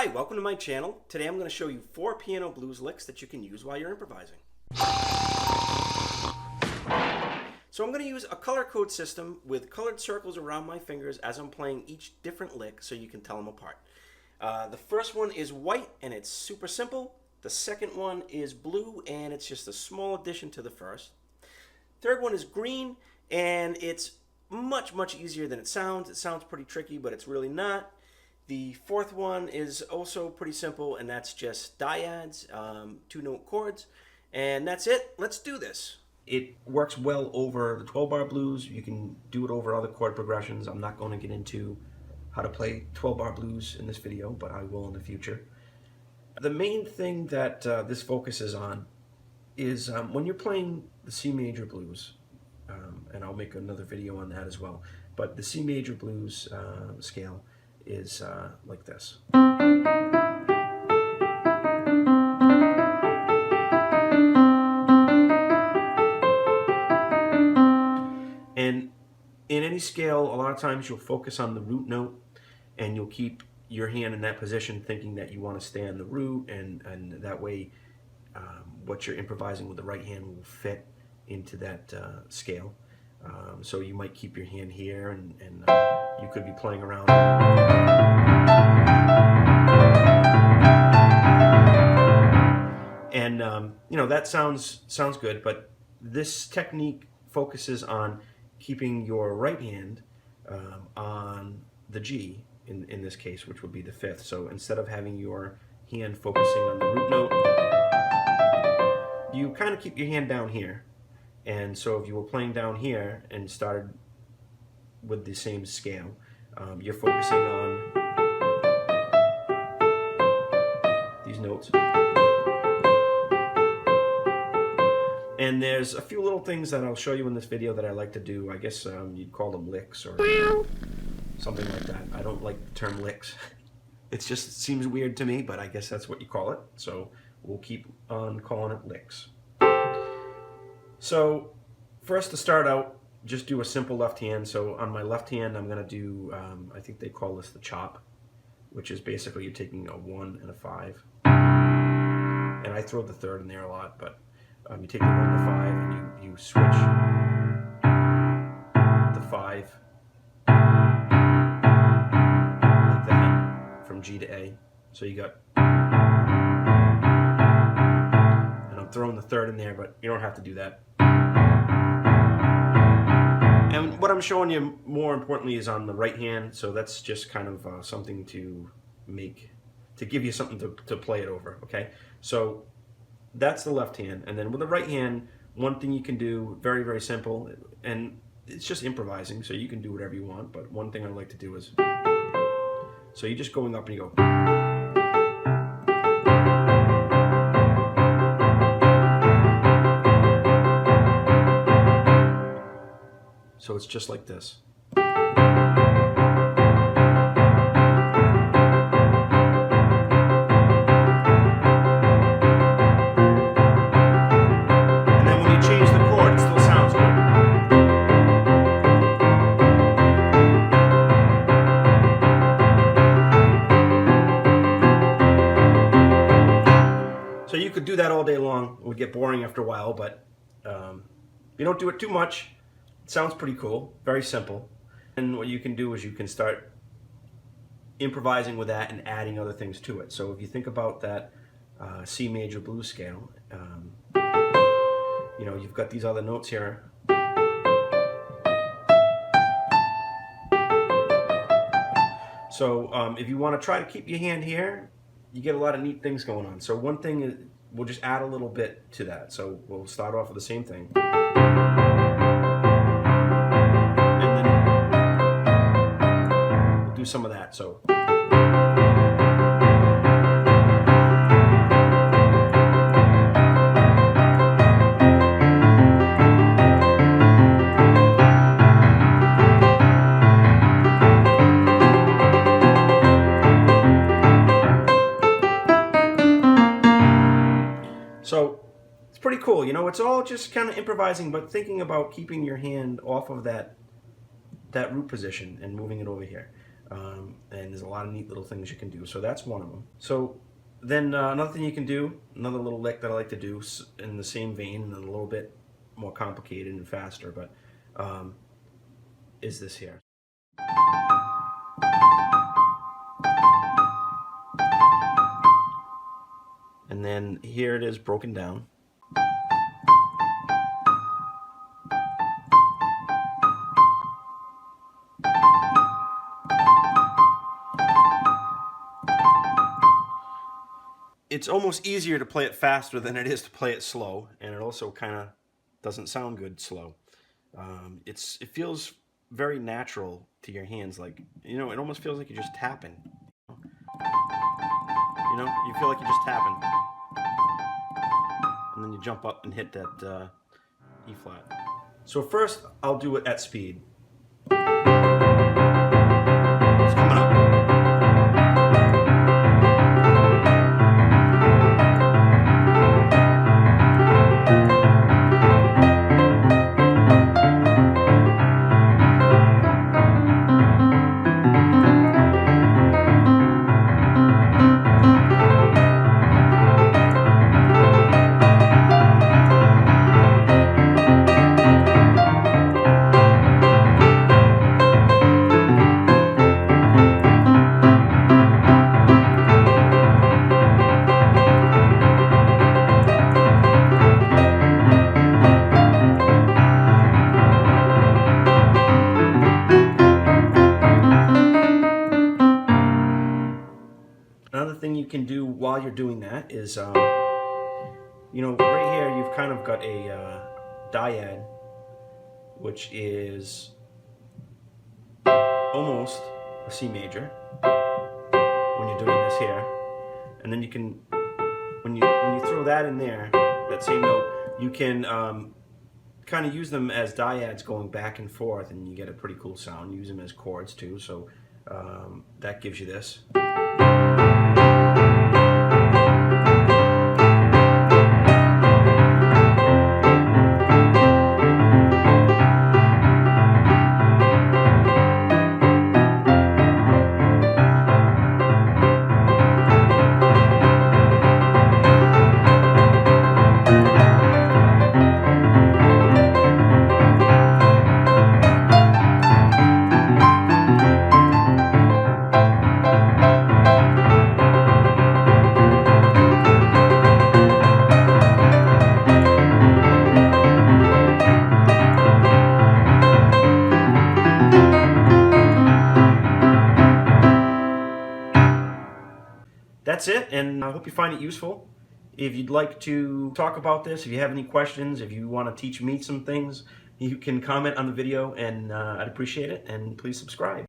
Hi, welcome to my channel. Today I'm going to show you 4 piano blues licks that you can use while you're improvising. So I'm going to use a color code system with colored circles around my fingers as I'm playing each different lick so you can tell them apart. The first one is white and it's super simple. The second one is blue and it's just a small addition to the first. Third one is green and it's much easier than it sounds. It sounds pretty tricky, but it's really not. The fourth one is also pretty simple, and that's just dyads, 2-note chords, and that's it. Let's do this. It works well over the 12-bar blues. You can do it over other chord progressions. I'm not going to get into how to play 12-bar blues in this video, but I will in the future. The main thing that this focuses on is when you're playing the C major blues, and I'll make another video on that as well, but the C major blues scale is like this. And in any scale, a lot of times you'll focus on the root note and you'll keep your hand in that position thinking that you want to stay on the root, and that way what you're improvising with the right hand will fit into that scale. So you might keep your hand here and you could be playing around. And you know, that sounds good, but this technique focuses on keeping your right hand on the G in this case, which would be the 5th. So instead of having your hand focusing on the root note, you kind of keep your hand down here. And so if you were playing down here and started with the same scale, you're focusing on these notes. And there's a few little things that I'll show you in this video that I like to do. I guess you'd call them licks or something like that. I don't like the term licks. It seems weird to me, but I guess that's what you call it. So we'll keep on calling it licks. So first, to start out, just do a simple left hand. So on my left hand, I'm going to do, I think they call this the chop, which is basically you're taking a 1 and a 5. And I throw the 3rd in there a lot, but you take the 1 and the 5 and you switch the 5 like that from G to A. So you got, and I'm throwing the 3rd in there, but you don't have to do that. And what I'm showing you more importantly is on the right hand, so that's just kind of something to give you something to play it over, okay? So that's the left hand, and then with the right hand, one thing you can do, very simple, and it's just improvising, so you can do whatever you want, but one thing I like to do is, so you're just going up and you go. So it's just like this. And then when you change the chord, it still sounds good. So you could do that all day long. It would get boring after a while, but you don't do it too much. It sounds pretty cool, very simple. And what you can do is you can start improvising with that and adding other things to it. So if you think about that C major blues scale, you know, you've got these other notes here. So if you want to try to keep your hand here, you get a lot of neat things going on. So one thing is, we'll just add a little bit to that. So we'll start off with the same thing. Do some of that. So it's pretty cool, you know. It's all just kind of improvising, but thinking about keeping your hand off of that root position and moving it over here. And there's a lot of neat little things you can do. So that's one of them. So then another thing you can do, another little lick that I like to do in the same vein and a little bit more complicated and faster, but is this here. And then here it is broken down. It's almost easier to play it faster than it is to play it slow, and it also kind of doesn't sound good slow. It feels very natural to your hands, like, you know, it almost feels like you're just tapping. You know, you feel like you're just tapping. And then you jump up and hit that E flat. So first, I'll do it at speed. It's coming up. Another thing you can do while you're doing that is, you know, right here you've kind of got a dyad, which is almost a C major when you're doing this here, and then you can, when you throw that in there, that same note, you can kind of use them as dyads going back and forth, and you get a pretty cool sound. Use them as chords too, so that gives you this. That's it, and I hope you find it useful. If you'd like to talk about this, if you have any questions, if you want to teach me some things, you can comment on the video, and I'd appreciate it, and please subscribe.